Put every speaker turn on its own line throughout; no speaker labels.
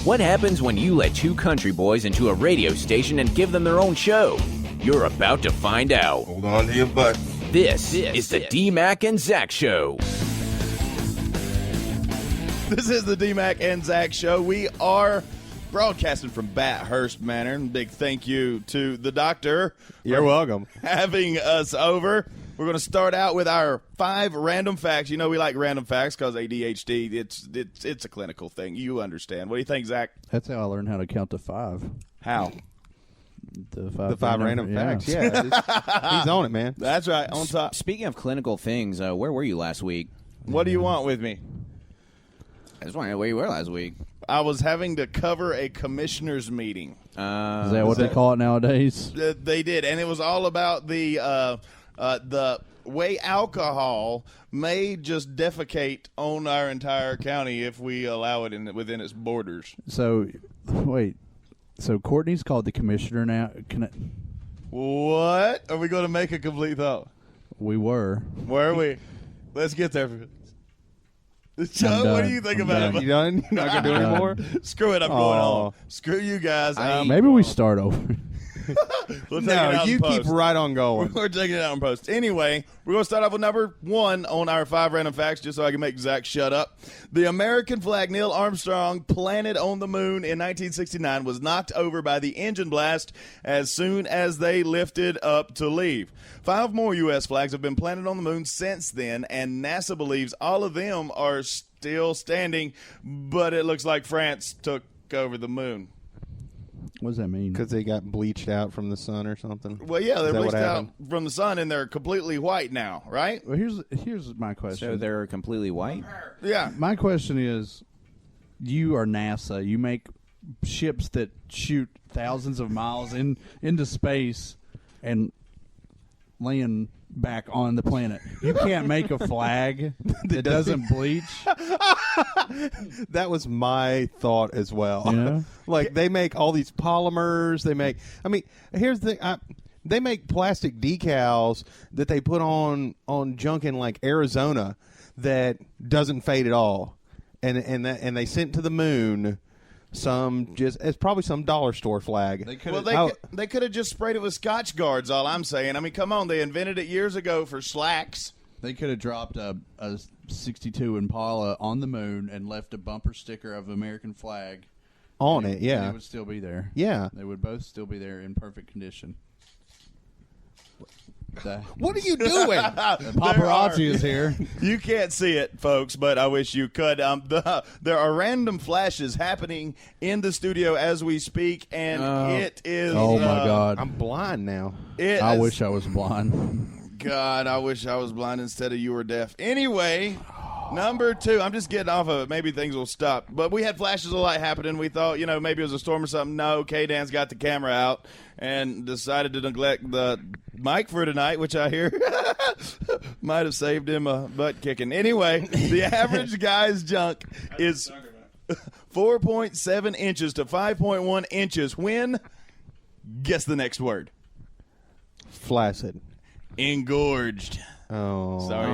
What happens when you let two country boys into a radio station and give them their own show? You're about to find out.
Hold on to your butt.
This is the DMac and Zach Show.
This is the DMac and Zach Show. We are broadcasting from Bathurst Manor. Big thank you to the doctor.
You're welcome.
Having us over. We're going to start out with our 5 random facts. You know we like random facts because ADHD, it's a clinical thing. You understand. What do you think, Zach?
That's how I learned how to count to 5.
How?
The
five random facts. Yeah, he's on it, man.
That's right. On top.
Speaking of clinical things, where were you last week?
What do you want with me?
I just want to know where you were last week.
I was having to cover a commissioner's meeting.
Is that what they call it nowadays?
They did, and it was all about the way alcohol may just defecate on our entire county if we allow it within its borders.
So, wait. So Courtney's called the commissioner now?
What? Are we going to make a complete thought?
We were.
Where are we? Let's get there. Joe, what do you think about it?
You done? You're not going to do it anymore?
Screw it. I'm going home. Screw you guys.
Maybe we start over.
We'll
No, you keep right on going.
We're taking it out in post. Anyway, we're going to start off with number 1 on our 5 random facts, just so I can make Zach shut up. The American flag Neil Armstrong planted on the moon in 1969 was knocked over by the engine blast as soon as they lifted up to leave. 5 more U.S. flags have been planted on the moon since then, and NASA believes all of them are still standing, but it looks like France took over the moon.
What does that mean?
Because they got bleached out from the sun or something.
Well, yeah, they're bleached out from the sun, and they're completely white now, right?
Well, here's my question.
So they're completely white?
Yeah.
My question is, you are NASA. You make ships that shoot thousands of miles into space and land back on the planet. You can't make a flag that doesn't bleach.
That was my thought as well.
Yeah.
Like, they make all these polymers. Here's the thing. They make plastic decals that they put on junk in, like, Arizona that doesn't fade at all. And they sent to the moon it's probably some dollar store flag.
They could have just sprayed it with Scotch Guards, all I'm saying. I mean, come on, they invented it years ago for slacks.
They could have dropped a 62 Impala on the moon and left a bumper sticker of American flag
on it, yeah.
And it would still be there.
Yeah.
They would both still be there in perfect condition.
What are you doing?
The paparazzi is here.
You can't see it, folks, but I wish you could. There are random flashes happening in the studio as we speak, and it is...
Oh, my God.
I'm blind now.
I wish I was blind.
God, I wish I was blind instead of you were deaf. Anyway... Number 2, I'm just getting off of it. Maybe things will stop. But we had flashes of light happening. We thought, maybe it was a storm or something. No, K-Dan's got the camera out and decided to neglect the mic for tonight, which I hear might have saved him a butt kicking. Anyway, the average guy's junk is 4.7 inches to 5.1 inches when, guess the next word.
Flaccid.
Engorged.
Oh.
Sorry,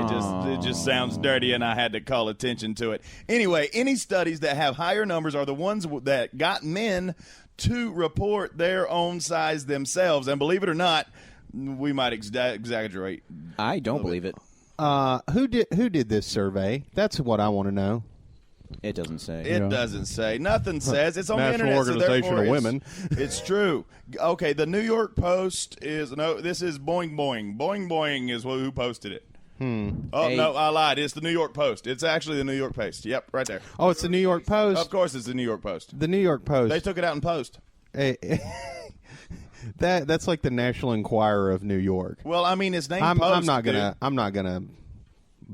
it just sounds dirty, and I had to call attention to it. Anyway, any studies that have higher numbers are the ones that got men to report their own size themselves. And believe it or not, we might exaggerate.
I don't believe it.
Who did this survey? That's what I want to know.
It doesn't say.
It doesn't say. Nothing says. It's on the internet.
National Organization of Women.
It's true. Okay, the New York Post is this is Boing Boing. Boing Boing is who posted it. Oh, no, I lied. It's the New York Post. It's actually the New York Post. Yep, right there.
Oh, it's the New York Post?
Of course it's the New York Post.
The New York Post.
They took it out in post.
That's like the National Enquirer of New York.
Well, I mean, it's named Post.
I'm not gonna.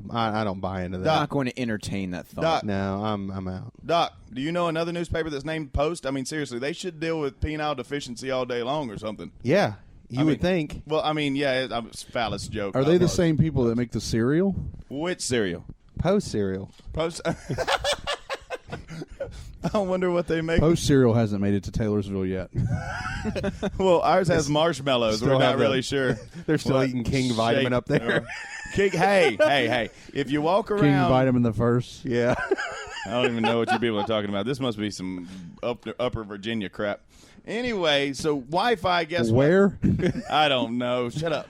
I don't buy into that.
I'm not going to entertain that thought.
Doc,
no, I'm out.
Doc, do you know another newspaper that's named Post? I mean, seriously, they should deal with penile deficiency all day long or something.
Yeah, you would think.
Well, I mean, yeah, it's a phallus joke.
Are they the same people that make the cereal?
Which cereal?
Post cereal.
Post. I wonder what they make.
Post cereal hasn't made it to Taylorsville yet.
Well, ours has marshmallows. We're not really sure.
They're still eating King Vitamin up there.
King, hey. If you walk around,
King Vitamin the first.
Yeah.
I don't even know what you people are talking about. This must be some upper Virginia crap. Anyway, so Wi-Fi, guess
Where?
what? I don't know. Shut up.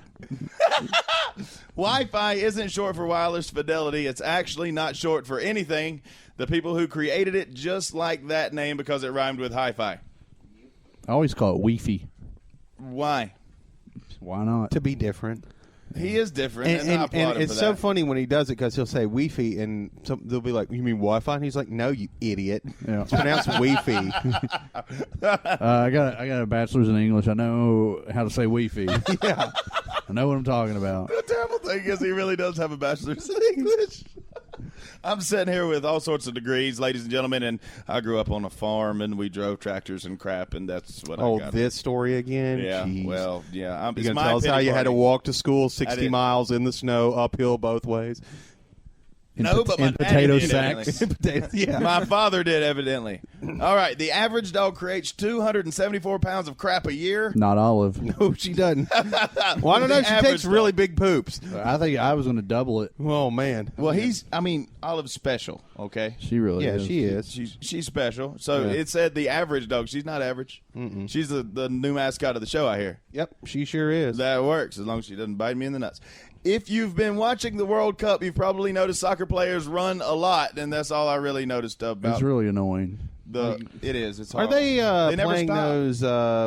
Wi-Fi isn't short for wireless fidelity. It's actually not short for anything. The people who created it just like that name because it rhymed with hi-fi.
I always call it Wi-Fi.
Why?
Why not?
To be different.
He is different, and I applaud
and
him
it's
for
so
that.
funny when he does it because he'll say Wi-Fi, and they'll be like, "You mean Wi-Fi?" And he's like, "No, you idiot.
Yeah.
It's pronounced Wi-Fi."
I got a bachelor's in English. I know how to say Wi-Fi.
Yeah.
I know what I'm talking about.
The terrible thing is he really does have a bachelor's in English. I'm sitting here with all sorts of degrees, ladies and gentlemen, and I grew up on a farm, and we drove tractors and crap, and that's what I
Oh,
got.
this story again?
Yeah,
Jeez.
well, yeah.
You gonna tell us how you had to walk to school 60
didn't.
miles in the snow, uphill both ways?
No, but my
in
daddy
potato
did,
sacks.
evidently.
Yeah.
My father did, evidently. All right, the average dog creates 274 pounds of crap a year.
Not Olive.
No, she doesn't. Well, I don't know.
The
She
average
takes really big poops.
I think I was going to double it.
Oh, man.
Well, Olive's special, okay?
She really
Yeah,
is.
she is.
She's special. So
Yeah.
it said the average dog. She's not average. She's the new mascot of the show, I hear.
Yep, she sure is.
That works as long as she doesn't bite me in the nuts. If you've been watching the World Cup, you've probably noticed soccer players run a lot, and that's all I really noticed about
It's really annoying.
it is. It's
Are
horrible.
they,
never
playing
stop.
those,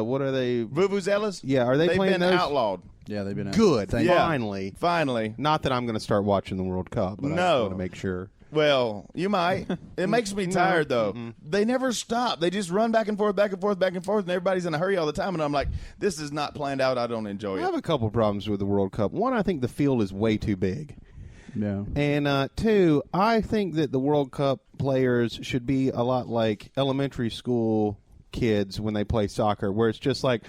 what are they?
Vuvuzelas?
Yeah, are they
They've
playing
been
those?
outlawed.
Yeah, they've been out.
Good.
Thank
Yeah.
Finally.
Finally.
Not that I'm going to start watching the World Cup, but I
No.
just want to make sure.
Well, you might. It makes me tired, though. They never stop. They just run back and forth, back and forth, back and forth, and everybody's in a hurry all the time. And I'm like, this is not planned out. I don't enjoy
I
it.
have a couple problems with the World Cup. One, I think the field is way too big.
Yeah.
And two, I think that the World Cup players should be a lot like elementary school kids when they play soccer, where it's just like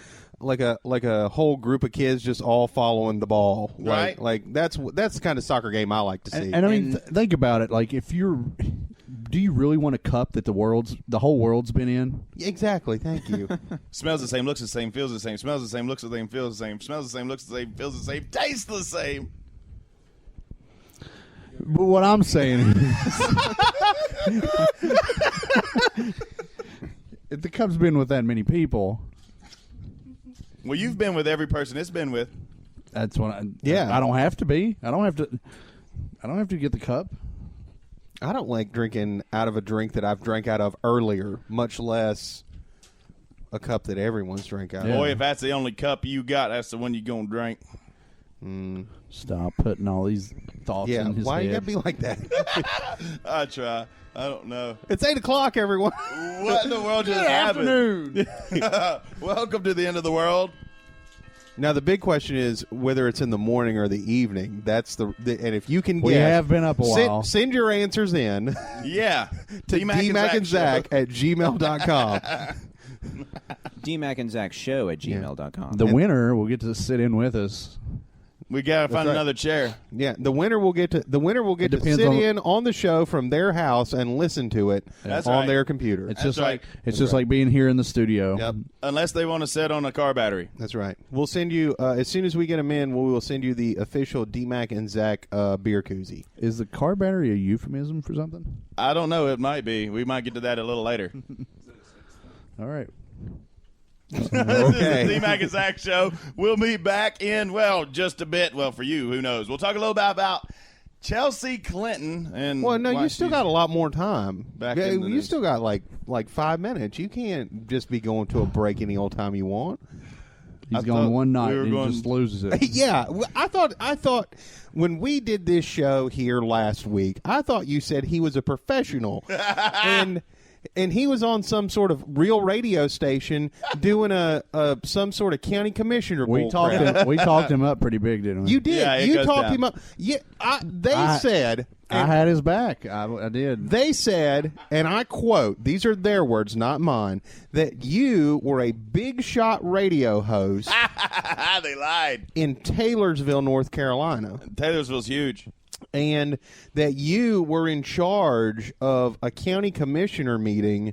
a whole group of kids just all following the ball.
Right.
Like that's the kind of soccer game I like to see.
And I mean, think about it. Like, do you really want a cup that the whole world's been in?
Exactly. Thank you.
Smells the same, looks the same, feels the same. Smells the same, looks the same, feels the same. Smells the same, looks the same, feels the same, tastes the same.
But what I'm saying is, if the cup's been with that many people,
Well, you've been with every person it's been with.
that's what
Yeah.
I don't have to be. I don't have to get the cup.
I don't like drinking out of a drink that I've drank out of earlier, much less a cup that everyone's drank out
Yeah.
of.
Boy, if that's the only cup you got, that's the one you're going to drink.
Stop putting all these thoughts
Yeah,
in his
why
head.
you gotta be like that?
I try. I don't know.
It's 8:00, everyone.
What in the world just happened? Welcome to the end of the world.
Now the big question is whether it's in the morning or the evening. That's and if you can
We
guess,
have been up a while.
Send your answers in
Yeah.
to DMac&Zach at gmail.com.
DMac&ZachShow@gmail.com.
The winner will get to sit in with us.
We got to find
right.
another chair.
Yeah, the winner will get to
depends
sit
on-
in on the show from their house and listen to it
That's
on
right.
their computer.
It's
That's
just
right.
like being here in the studio.
Yep,
Unless they want to sit on a car battery.
that's right. We'll send you as soon as we get them in. We will send you the official DMac&Zach beer koozie.
Is the car battery a euphemism for something?
I don't know. It might be. We might get to that a little later.
All right.
This is
Okay.
the D-Mac and Zach show. We'll be back in, just a bit. Well, for you, who knows? We'll talk a little bit about Chelsea Clinton. And
Well, no,
why
you still
she's
got a lot more time.
back
Yeah,
in the
you
news.
still got like 5 minutes. You can't just be going to a break any old time you want.
He's
I
gone
thought
one night
we were
and
going-
he just loses it.
Yeah, I thought when we did this show here last week, I thought you said he was a professional, and he was on some sort of real radio station doing some sort of county commissioner.
We
bull
talked
crap.
we talked him up pretty big, didn't we?
You did.
Yeah, it
you
goes
talked
down.
him up. Yeah, they said.
I had his back. I did.
They said, and I quote, these are their words, not mine, that you were a big shot radio host
They lied.
in Taylorsville, North Carolina,
Taylorsville's huge.
and that you were in charge of a county commissioner meeting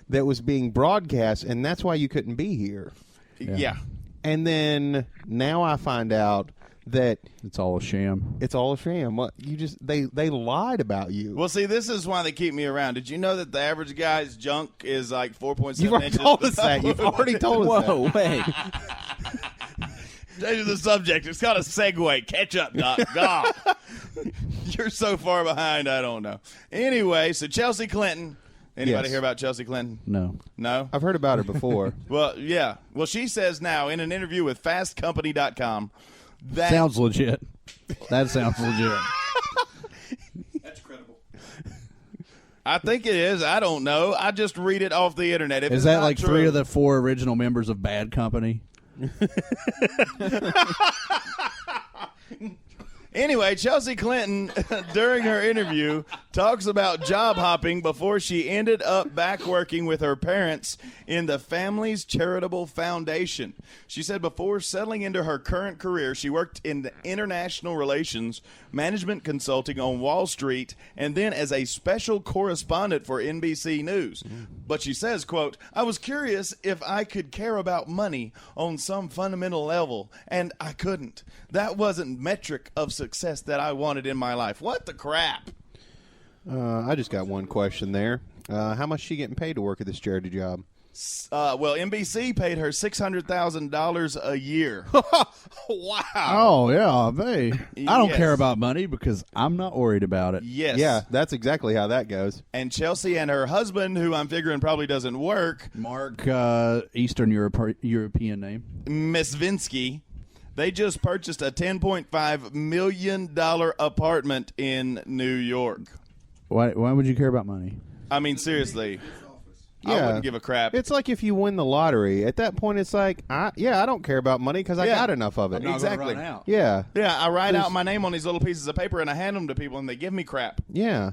that was being broadcast, and that's why you couldn't be here.
Yeah.
And then now I find out that
It's all a sham.
it's all a sham. What they lied about you.
Well, see, this is why they keep me around. Did you know that the average guy's junk is like 4.7
You've already
inches?
told us that. You've already told us that.
Whoa, wait.
Change the subject. It's called a segue. Catch up, Doc. God. You're so far behind, I don't know. Anyway, so Chelsea Clinton. Anybody
Yes.
hear about Chelsea Clinton?
No.
No?
I've heard about her before.
Well, yeah. Well, she says now in an interview with FastCompany.com that
Sounds legit. That sounds legit.
That's credible. I think it is. I don't know. I just read it off the internet. If
Is
it's
that
not
like
true,
3 of the 4 original members of Bad Company?
Anyway, Chelsea Clinton, during her interview, talks about job hopping before she ended up back working with her parents in the family's charitable foundation. She said before settling into her current career, she worked in the international relations, management consulting on Wall Street, and then as a special correspondent for NBC News. But she says, quote, I was curious if I could care about money on some fundamental level, and I couldn't. That wasn't metric of success that I wanted in my life. What the crap?
I just got one question there. How much is she getting paid to work at this charity job?
Well, NBC paid her $600,000 a year.
Wow.
Oh, yeah. I don't
Yes.
care about money because I'm not worried about it.
Yes.
Yeah, that's exactly how that goes.
And Chelsea and her husband, who I'm figuring probably doesn't work,
Mark, Eastern European name.
Miss Vinsky, they just purchased a $10.5 million apartment in New York.
Why would you care about money?
I mean, seriously. I
Yeah.
wouldn't give a crap.
It's like if you win the lottery. At that point, it's like, I don't care about money because I
Yeah.
got enough of it.
I'm not gonna
Exactly.
run out.
Yeah,
Yeah, I write out my name on these little pieces of paper and I hand them to people and they give me crap.
yeah.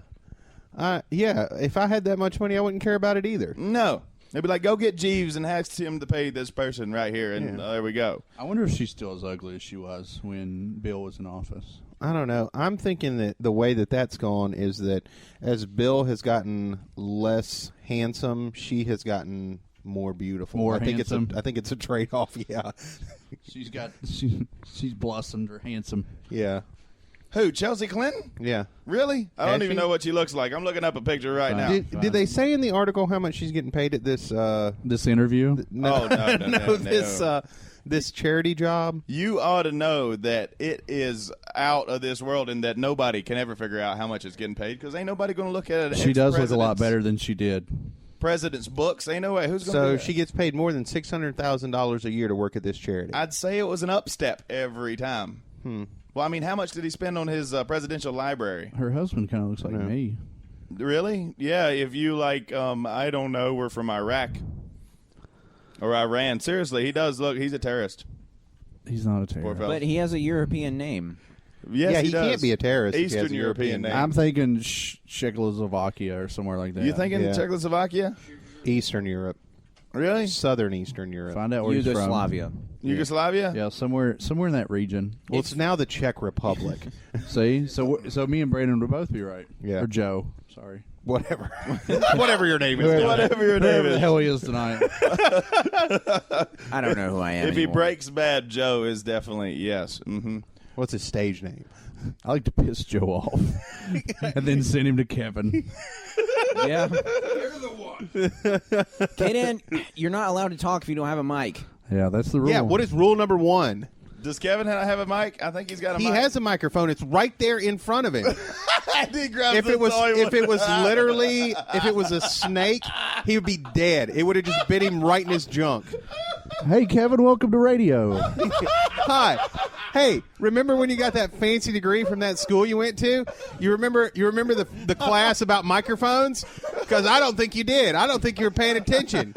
Yeah, if I had that much money, I wouldn't care about it either.
No. They'd be like, go get Jeeves and ask him to pay this person right here. And
Yeah.
there we go.
I wonder if she's still as ugly as she was when Bill was in office.
I don't know. I'm thinking that the way that that's gone is that as Bill has gotten less handsome, she has gotten more beautiful.
More
I think
handsome.
I think it's a trade off. Yeah,
She's blossomed or handsome.
yeah,
Who, Chelsea Clinton?
yeah.
Really? I
Has
don't even
she?
know what she looks like. I'm looking up a picture right
Fine.
now.
Did they say in the article how much she's getting paid at this?
This interview?
Oh, no,
this charity job.
You ought to know that it is out of this world and that nobody can ever figure out how much it's getting paid because ain't nobody going to look at it.
She does look a lot better than she did.
President's books. Ain't no way. Who's going to
So
do that?
she gets paid more than $600,000 a year to work at this charity.
I'd say it was an upstep every time. Well, I mean, how much did he spend on his presidential library?
Her husband kind of looks like me.
Really? Yeah, if you like, I don't know, we're from Iraq or Iran. Seriously, he does look, he's a terrorist.
He's not a
Poor
terrorist.
fella.
But he has a European name.
Yes,
yeah, he
does.
can't be a terrorist. if he has
Eastern
a
European name.
I'm thinking Czechoslovakia or somewhere like that.
You thinking Czechoslovakia?
Eastern Europe,
Really?
Southern Eastern Europe.
Find out where he's from.
Yugoslavia.
Yugoslavia?
Yeah, somewhere in that region.
Well, it's now the Czech Republic.
See, so me and Brandon would both be right.
Yeah.
Or Joe. Sorry.
Whatever, whatever your name is.
Whatever your name
Whoever the
is.
hell he is tonight.
I don't know who I am
If he
anymore.
breaks bad, Joe is definitely yes. Mm-hmm.
What's his stage name?
I like to piss Joe off and then send him to Kevin.
Yeah. Kaden, you're not allowed to talk if you don't have a mic.
Yeah, that's the rule.
Yeah. What is rule number 1?
Does Kevin have a mic? I think he's got a
He
mic.
has a microphone. It's right there in front of him.
He grabs
if
the
it was
toy.
literally if it was a snake, he would be dead. It would have just bit him right in his junk.
Hey, Kevin, welcome to radio.
Hi. Hey, remember when you got that fancy degree from that school you went to? You remember the class about microphones? Because I don't think you did. I don't think you were paying attention.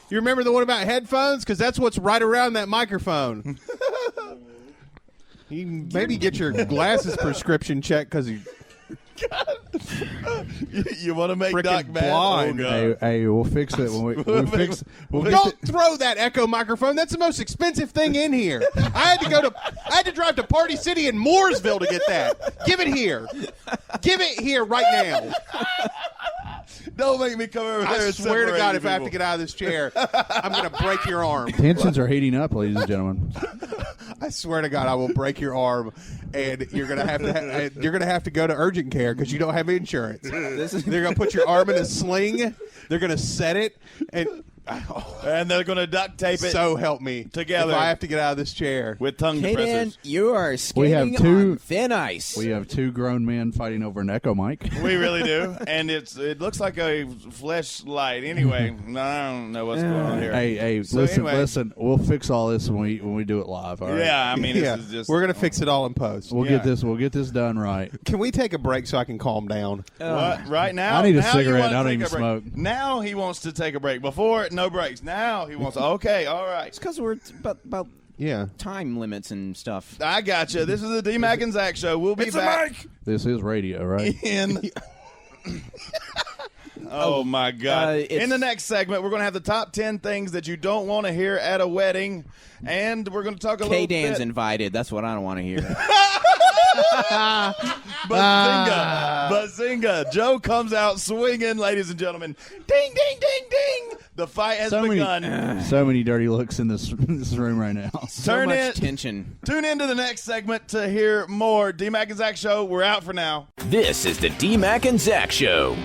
You remember the one about headphones? Because that's what's right around that microphone. You maybe get your glasses prescription checked because you
You want to make
Frickin'
Doc mad?
blind.
Oh, God.
Hey, we'll fix it when we fix. We'll get
Don't throw that Echo microphone. That's the most expensive thing in here. I had to drive to Party City in Mooresville to get that. Give it here. Give it here right now.
Don't make me come over there
I
and
swear to
separate
God,
you
if I have to
people.
get out of this chair, I'm going to break your arm.
Tensions are heating up, ladies and gentlemen.
I swear to God, I will break your arm, and you're gonna have to go to urgent care because you don't have insurance. They're gonna put your arm in a sling. They're gonna set it,
and they're going to duct tape it.
So help me
together.
If I have to get out of this chair
with tongue
K-Dan,
depressors.
you are skating on thin ice.
We have 2 grown men fighting over an Echo mic.
We really do, and it looks like a fleshlight. Anyway, I don't know what's going on here.
Hey,
So
listen. We'll fix all this when we do it live. All right.
Yeah, I mean, this is just
we're gonna fix it all in post.
We'll get this done right.
Can we take a break so I can calm down?
what right now?
I need a
now you
cigarette.
wanna
I don't
take
even
a break.
smoke.
Now he wants to take a break. Before, no breaks. Now he wants. Okay, all right.
It's because we're about
Yeah.
time limits and stuff.
I got you. This is the DMac and Zach show. We'll be back
This is radio, right?
in. Oh my God! In the next segment, we're going to have the top 10 things that you don't want to hear at a wedding, and we're going to talk a little
K-Dan's
bit.
invited. That's what I don't want to hear.
Bazinga! Joe comes out swinging, ladies and gentlemen. Ding, ding, ding, ding! The fight has begun.
So many dirty looks in this room right now.
So much tension.
Tune into the next segment to hear more. DMac and Zach show. We're out for now.
This is the DMac and Zach Show.